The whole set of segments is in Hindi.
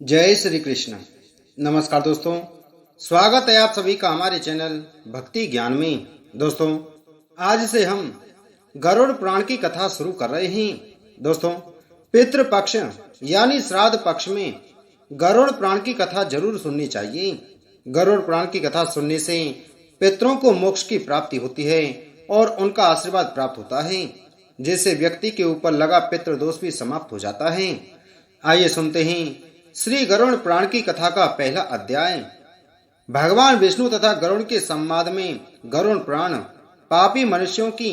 जय श्री कृष्ण। नमस्कार दोस्तों, स्वागत है आप सभी का हमारे चैनल भक्ति ज्ञान में। दोस्तों, आज से हम गरुड़ पुराण की कथा शुरू कर रहे हैं। दोस्तों, पितृ पक्ष यानी श्राद्ध पक्ष में गरुड़ पुराण की कथा जरूर सुननी चाहिए। गरुड़ पुराण की कथा सुनने से पितरों को मोक्ष की प्राप्ति होती है और उनका आशीर्वाद प्राप्त होता है, जिससे व्यक्ति के ऊपर लगा पितृ दोष भी समाप्त हो जाता है। आइए सुनते हैं श्री गरुड़ पुराण की कथा का पहला अध्याय। भगवान विष्णु तथा गरुड़ के संवाद में गरुड़ पुराण पापी मनुष्यों की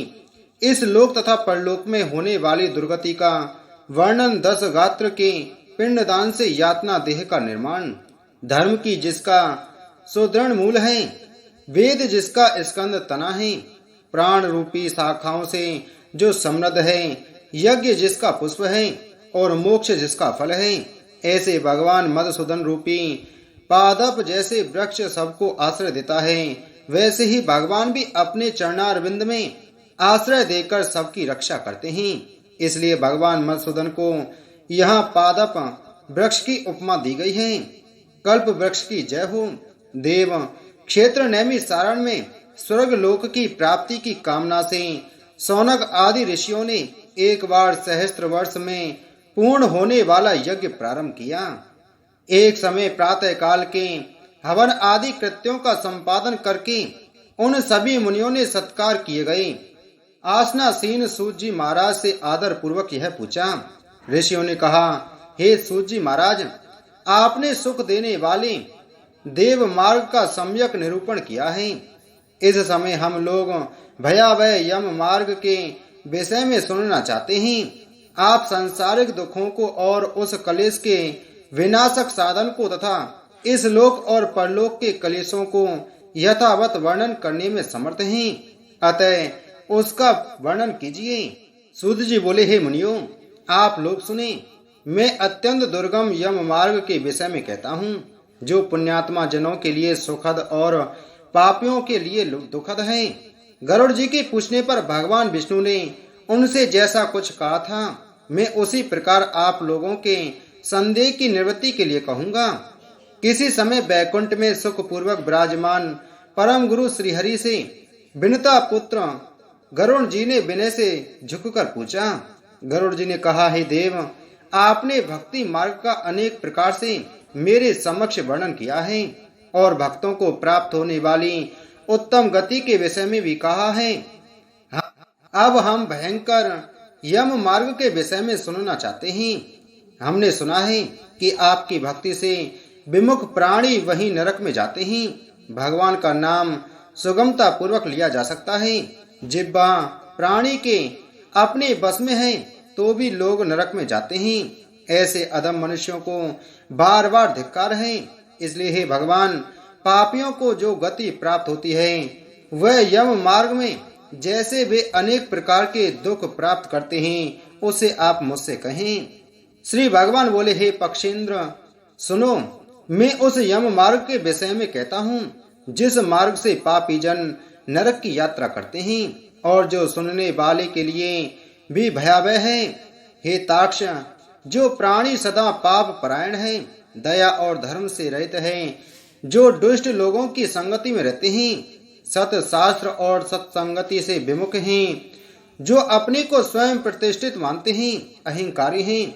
इस लोक तथा परलोक में होने वाली दुर्गति का वर्णन, 10 गात्र के पिंडदान से यातना देह का निर्माण, धर्म की जिसका सुदृढ़ मूल है, वेद जिसका स्कंद तना है, प्राण रूपी शाखाओं से जो समृद्ध है, यज्ञ जिसका पुष्प है और मोक्ष जिसका फल है, ऐसे भगवान मधुसूदन रूपी पादप जैसे वृक्ष सबको आश्रय देता है, वैसे ही भगवान भी अपने चरणारविंद में आश्रय देकर सबकी रक्षा करते हैं। इसलिए भगवान मधुसूदन को यहाँ पादप वृक्ष की उपमा दी गई है। कल्प वृक्ष की जय हो। देव क्षेत्र नैमी सारण में स्वर्ग लोक की प्राप्ति की कामना से सौनक आदि ऋषियों ने एक बार सहस्त्र वर्ष में पूर्ण होने वाला यज्ञ प्रारंभ किया। एक समय प्रातः काल के हवन आदि कृत्यों का संपादन करके उन सभी मुनियों ने सत्कार किए गए। आसनासीन सूत जी महाराज से आदर पूर्वक यह पूछा। ऋषियों ने कहा, हे सूत जी महाराज, आपने सुख देने वाले देव मार्ग का सम्यक निरूपण किया है। इस समय हम लोग भयावह यम मार्ग के विषय में सुनना चाहते हैं। आप सांसारिक दुखों को और उस कलेश के विनाशक साधन को तथा इस लोक और परलोक के कलेशों को यथावत वर्णन करने में समर्थ हैं, अतः उसका वर्णन कीजिए। सूत जी बोले, हे मुनियों, आप लोग सुने। मैं अत्यंत दुर्गम यम मार्ग के विषय में कहता हूँ, जो पुण्यात्मा जनों के लिए सुखद और पापियों के लिए दुखद है। गरुड़ जी के पूछने पर भगवान विष्णु ने उनसे जैसा कुछ कहा था, मैं उसी प्रकार आप लोगों के संदेह की निवृत्ति के लिए कहूंगा। किसी समय बैकुंठ में सुख पूर्वक विराजमान परम गुरु श्रीहरि से विनता पुत्र गरुड़ जी ने विनय से झुककर पूछा। गरुड़ जी ने कहा, हे देव, आपने भक्ति मार्ग का अनेक प्रकार से मेरे समक्ष वर्णन किया है और भक्तों को प्राप्त होने वाली उत्तम गति के विषय में भी कहा है। अब हम भयंकर यम मार्ग के विषय में सुनना चाहते हैं। हमने सुना है कि आपकी भक्ति से विमुख प्राणी वही नरक में जाते हैं। भगवान का नाम सुगमता पूर्वक लिया जा सकता है। जिह्वा प्राणी के अपने बस में है तो भी लोग नरक में जाते हैं। ऐसे अधम मनुष्यों को बार बार धिक्कार है। इसलिए हे भगवान, पापियों को जो गति प्राप्त होती है वह यम मार्ग में जैसे वे अनेक प्रकार के दुख प्राप्त करते हैं, उसे आप मुझसे कहें। श्री भगवान बोले, हे पक्षेंद्र, सुनो, मैं उस यम मार्ग के विषय में कहता हूँ जिस मार्ग से पापी जन नरक की यात्रा करते हैं और जो सुनने वाले के लिए भी भयावह है। हे ताक्ष, जो प्राणी सदा पाप परायण है, दया और धर्म से रहित है, जो दुष्ट लोगों की संगति में रहते हैं, सत शास्त्र और सत्संगति से विमुख हैं, जो अपने को स्वयं प्रतिष्ठित मानते हैं, अहंकारी हैं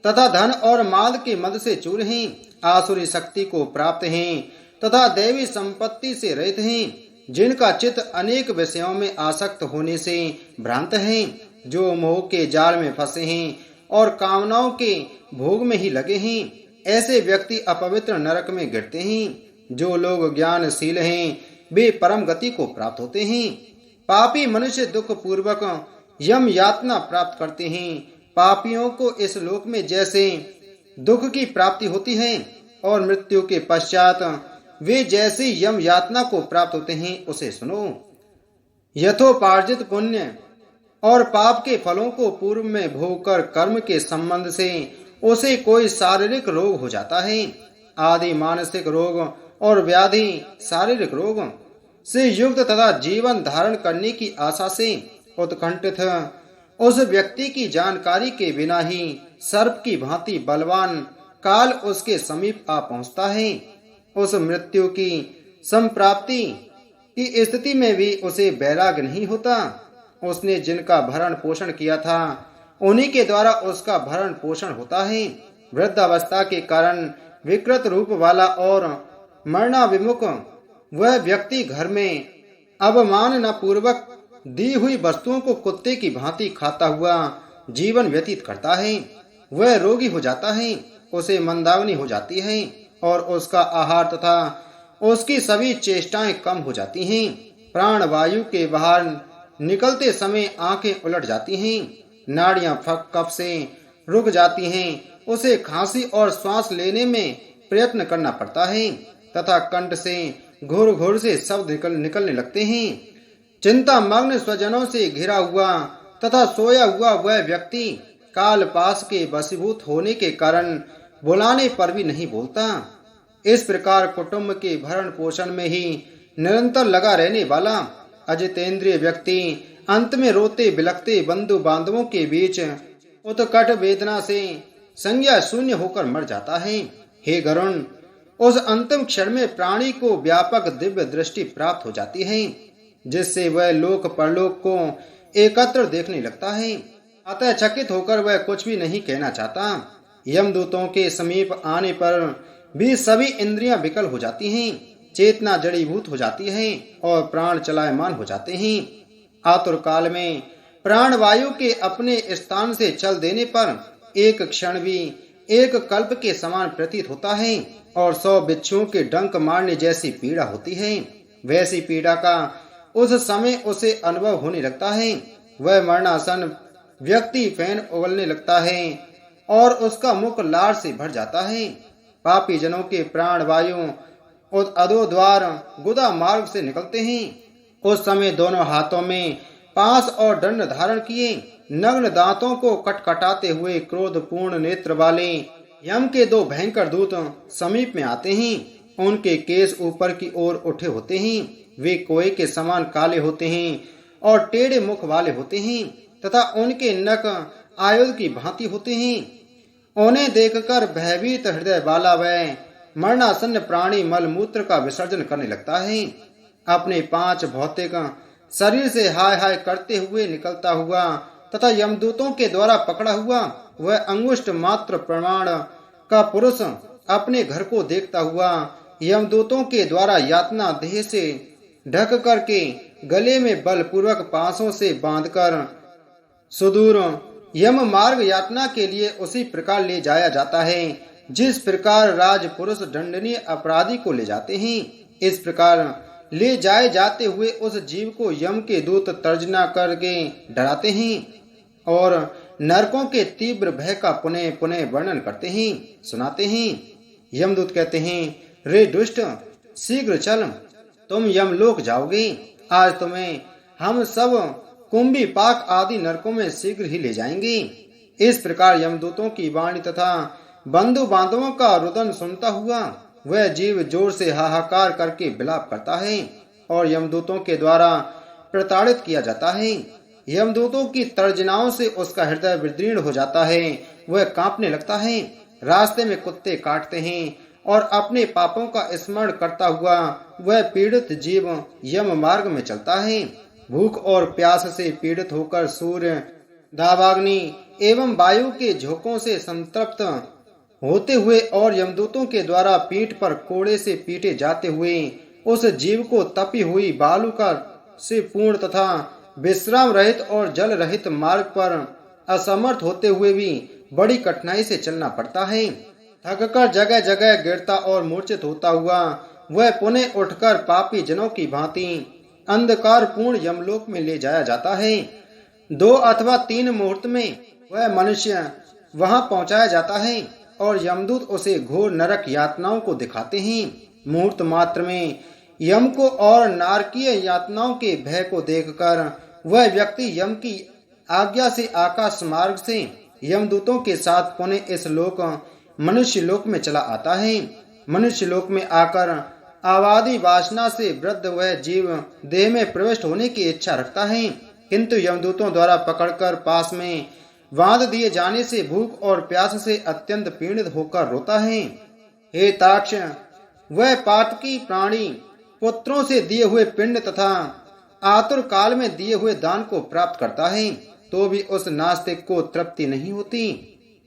तथा धन और माल के मद से चूर हैं, आसुरी शक्ति को प्राप्त हैं तथा दैवी संपत्ति से रहित हैं, जिनका चित्त अनेक विषयों में आसक्त होने से भ्रांत है, जो मोह के जाल में फंसे हैं और कामनाओं के भोग में ही लगे हैं। ऐसे व्यक्ति अपवित्र नरक में गिरते हैं। जो लोग ज्ञानशील हैं वे परम गति को प्राप्त होते हैं। पापी मनुष्य दुख पूर्वक यम यातना प्राप्त करते हैं। पापियों को इस लोक में जैसे दुख की प्राप्ति होती है और मृत्यु के पश्चात वे जैसे यम यातना को प्राप्त होते हैं, उसे सुनो। यथोपार्जित पुण्य और पाप के फलों को पूर्व में भोग कर कर्म के संबंध से उसे कोई शारीरिक रोग हो जाता है। आदि मानसिक रोग और व्याधि शारीरिक रोग से युक्त तथा जीवन धारण करने की आशा से उत्कंठित उस व्यक्ति की जानकारी के बिना ही सर्प की भांति बलवान काल उसके समीप आ पहुंचता है। उस मृत्यु की संप्राप्ति की स्थिति में भी उसे वैराग्य नहीं होता। उसने जिनका भरण पोषण किया था उन्हीं के द्वारा उसका भरण पोषण होता है। वृद्धावस्था के कारण विकृत रूप वाला और मरणाभिमुख वह व्यक्ति घर में अवमानना पूर्वक दी हुई वस्तुओं को कुत्ते की भांति खाता हुआ जीवन व्यतीत करता है। वह रोगी हो जाता है, उसे मंदाग्नि हो जाती है और उसका आहार तथा उसकी सभी चेष्टाएं कम हो जाती हैं। प्राण वायु के बाहर निकलते समय आंखें उलट जाती हैं, नाड़ियां कफ से रुक जाती हैं, उसे खांसी और श्वास लेने में प्रयत्न करना पड़ता है तथा कंठ से घोर घोर से शब्द निकलने लगते हैं। चिंता मग्न स्वजनों से घिरा हुआ तथा सोया हुआ वह व्यक्ति काल पास के वशीभूत होने के कारण बुलाने पर भी नहीं बोलता। इस प्रकार कुटुंब के भरण पोषण में ही निरंतर लगा रहने वाला अजितेंद्रिय व्यक्ति अंत में रोते बिलखते बंधु बांधवों के बीच उत्कट वेदना से संज्ञा शून्य होकर मर जाता है। हे गरुण, उस अंतिम क्षण में प्राणी को व्यापक दिव्य दृष्टि प्राप्त हो जाती है, जिससे वह लोक परलोक को एकत्र देखने लगता है। अतः चकित होकर वह कुछ भी नहीं कहना चाहता। यमदूतों के समीप आने पर भी सभी इंद्रियां विकल हो जाती हैं, चेतना जड़ीभूत हो जाती है और प्राण चलायमान हो जाते हैं। आतुर काल में प्राण वायु के अपने स्थान से चल देने पर एक क्षण भी एक कल्प के समान प्रतीत होता है और 100 बिच्छुओं के डंक मारने जैसी पीड़ा होती है। वैसी पीड़ा का उस समय उसे अनुभव होने लगता है। वह मरणासन व्यक्ति फैन उगलने लगता है और उसका मुख लार से भर जाता है। पापी जनों के प्राण वायु अधोद्वार गुदा मार्ग से निकलते हैं। उस समय दोनों हाथों में पास और दंड धारण किए नग्न दांतों को कटकटाते हुए क्रोधपूर्ण नेत्र वाले यम के 2 भयंकर दूत समीप में आते हैं। उनके केस ऊपर की ओर उठे होते हैं, वे कोए के समान काले होते हैं और टेढ़े मुख वाले होते हैं तथा उनके नख आयुध की भांति होते हैं। उन्हें देखकर भयभीत हृदय वाला वह मरणासन्न प्राणी मलमूत्र का विसर्जन करने लगता है। अपने 5 भौतिक शरीर से हाय हाय करते हुए निकलता हुआ तथा यमदूतों के द्वारा पकड़ा हुआ वह अंगुष्ठ मात्र प्रमाण का पुरुष अपने घर को देखता हुआ यमदूतों के द्वारा यातना देह से ढक करके गले में बलपूर्वक पांसों से बांधकर सुदूर यम मार्ग यातना के लिए उसी प्रकार ले जाया जाता है जिस प्रकार राजपुरुष दंडनीय अपराधी को ले जाते हैं। इस प्रकार ले जाए जाते हुए उस जीव को यम के दूत तर्जना करके डराते हैं और नरकों के तीव्र भय का पुनः पुनः वर्णन करते हैं, सुनाते हैं। यमदूत कहते हैं, रे दुष्ट, शीघ्र चल, तुम यमलोक जाओगे। आज तुम्हें हम सब कुंभी पाक आदि नरकों में शीघ्र ही ले जाएंगे। इस प्रकार यमदूतों की वाणी तथा बंधु बांधवों का रुदन सुनता हुआ वह जीव जोर से हाहाकार करके विलाप करता है और यमदूतों के द्वारा प्रताड़ित किया जाता है। यमदूतों की तर्जनाओं से उसका हृदय विदीर्ण हो जाता है, वह कांपने लगता है। रास्ते में कुत्ते काटते हैं और अपने पापों का स्मरण करता हुआ वह पीड़ित जीव यम मार्ग में चलता है। भूख और प्यास से पीड़ित होकर सूर्य, दावाग्नि एवं वायु के झोंकों से संतप्त होते हुए और यमदूतों के द्वारा पीठ पर कोड़े से पीटे जाते हुए उस जीव को तपी हुई बालू का से पूर्ण तथा विश्राम रहित और जल रहित मार्ग पर असमर्थ होते हुए भी बड़ी कठिनाई से चलना पड़ता है। थककर जगह जगह गिरता और मूर्छित होता हुआ वह पुनः उठकर पापी जनों की भांति अंधकार पूर्ण यमलोक में ले जाया जाता है। 2 अथवा 3 मुहूर्त में वह मनुष्य वहां पहुंचाया जाता है और यमदूत उसे घोर नरक यातनाओं को दिखाते हैं। मुहूर्त मात्र में यम को और नारकीय यातनाओं के भय को देखकर वह व्यक्ति यम की आज्ञा से आकाश मार्ग से यमदूतों के साथ पुनः इस लोक मनुष्य लोक में चला आता है। मनुष्य लोक में आकर आवादी वासना से वृद्ध वह जीव देह में प्रविष्ट होने की इच्छा रखता है, किंतु यमदूतों द्वारा पकड़कर पास में बांध दिए जाने से भूख और प्यास से अत्यंत पीड़ित होकर रोता है। हे ताक्ष, वह पातकी प्राणी पुत्रों से दिए हुए पिंड तथा आतुर काल में दिए हुए दान को प्राप्त करता है, तो भी उस नास्तिक को तृप्ति नहीं होती।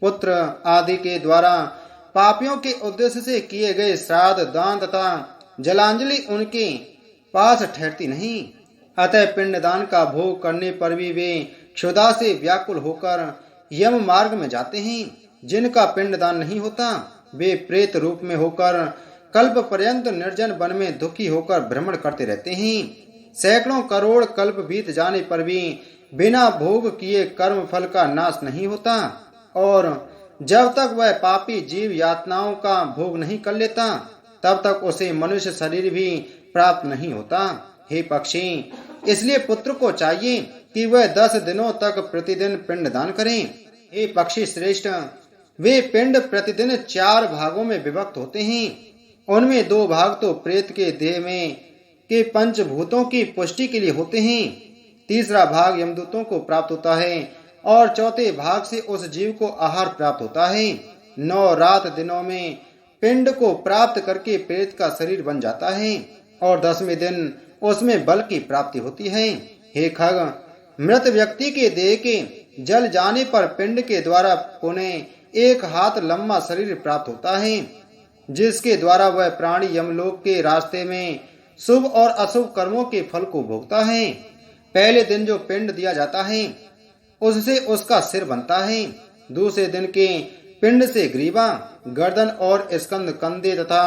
पुत्र आदि के द्वारा पापियों के उद्देश्य से किए गए श्राद्ध, दान तथा जलांजलि उनके पास ठहरती नहीं। अतः पिंडदान का भोग करने पर भी वे क्षुधा से व्याकुल होकर यम मार्ग में जाते हैं। जिनका पिंडदान नहीं होता वे प्रेत रूप में होकर कल्प पर्यंत निर्जन वन में दुखी होकर भ्रमण करते रहते हैं। सैकड़ों करोड़ कल्प बीत जाने पर भी बिना भोग किए कर्म फल का नाश नहीं होता, और जब तक वह पापी जीव यातनाओं का भोग नहीं कर लेता तब तक उसे मनुष्य शरीर भी प्राप्त नहीं होता। हे पक्षी, इसलिए पुत्र को चाहिए कि वह 10 दिनों तक प्रतिदिन पिंड दान करें। हे पक्षी श्रेष्ठ, वे पिंड प्रतिदिन 4 भागों में विभक्त होते हैं। उनमें 2 भाग तो प्रेत के देह में के पंचभूतों की पुष्टि के लिए होते हैं, तीसरा भाग यमदूतों को प्राप्त होता है और चौथे भाग से उस जीव को आहार प्राप्त होता है। 9 रात दिनों में पिंड को प्राप्त करके प्रेत का शरीर बन जाता है और 10वें दिन उसमें बल की प्राप्ति होती है। हे खग, मृत व्यक्ति के देह के जल जाने पर पिंड के द्वारा पुनः 1 हाथ लंबा शरीर प्राप्त होता है, जिसके द्वारा वह प्राणी यमलोक के रास्ते में शुभ और अशुभ कर्मों के फल को भोगता है। पहले दिन जो पिंड दिया जाता है उससे उसका सिर बनता है। दूसरे दिन के पिंड से ग्रीवा, गर्दन और स्कंद कंधे तथा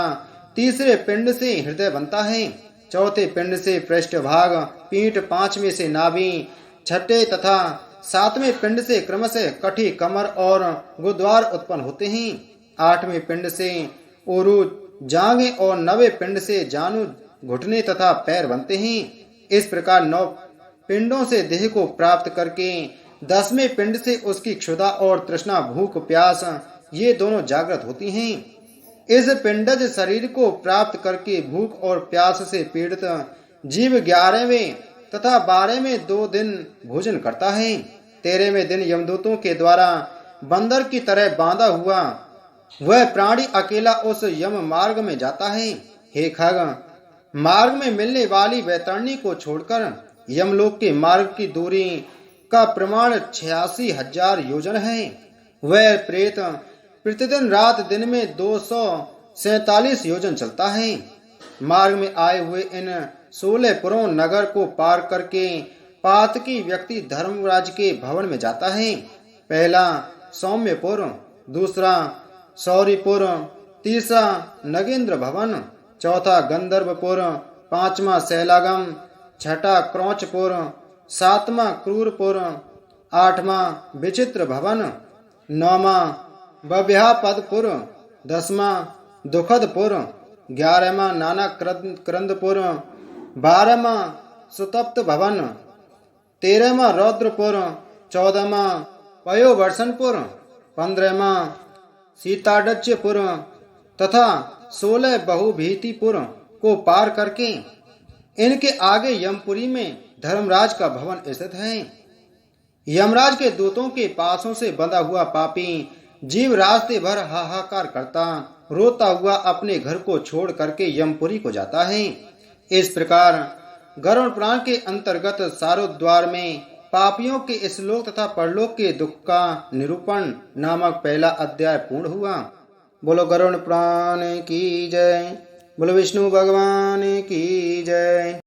तीसरे पिंड से हृदय बनता है। चौथे पिंड से पृष्ठभाग, पीठ, 5वें से नाभि, छठे तथा 7वें पिंड से क्रमशः कटी, कमर और गुद्वार उत्पन्न होते हैं। 8वें पिंड से उरु, जांघें और 9वें पिंड से जानु, घुटने तथा पैर बनते हैं। इस प्रकार 9 पिंडों से देह को प्राप्त करके 10वें पिंड से उसकी क्षुधा और तृष्णा, भूख प्यास ये दोनों जागृत होती हैं। इस पिंडज शरीर को प्राप्त करके भूख और प्यास से पीड़ित जीव 11वें तथा 12वें 2 दिन भोजन करता है। 13वें दिन यमदूतों के द्वारा बंदर की तरह बांधा हुआ वह प्राणी अकेला उस यम मार्ग में जाता है। हे खग, मार्ग में मिलने वाली वैतरणी को छोड़कर यमलोक के मार्ग की दूरी का प्रमाण 86,000 योजन है। वह प्रेत प्रतिदिन रात दिन में 247 योजन चलता है। मार्ग में आए हुए इन 16 पुरों नगर को पार करके पातकी व्यक्ति धर्मराज के भवन में जाता है। पहला सौम्यपुर, दूसरा सौरीपुर, तीसरा नगेंद्र भवन, चौथा गंधर्वपुर, 5वां शैलागम, 6ठा क्रौचपुर, 7वां क्रूरपुर, 8वां विचित्र भवन, 9वां बभ्यापदपुर, 10वां दुखदपुर, 11वां नाना क्रंदपुर, 12वां सुतप्त भवन, 13वां रौद्रपुर, 14वां पयोवर्षणपुर, 15वां सीताडच्यपुर तथा 16 बहुभीतिपुर को पार करके इनके आगे यमपुरी में धर्मराज का भवन स्थित है। यमराज के दूतों के पासों से बंधा हुआ पापी जीव रास्ते भर हाहाकार करता रोता हुआ अपने घर को छोड़ करके यमपुरी को जाता है। इस प्रकार गरुड़ पुराण के अंतर्गत सारोद्वार में पापियों के इस लोक तथा परलोक के दुख का निरूपण नामक पहला अध्याय पूर्ण हुआ। बोलो गरुड़ पुराण की जय। बोलो विष्णु भगवान की जय।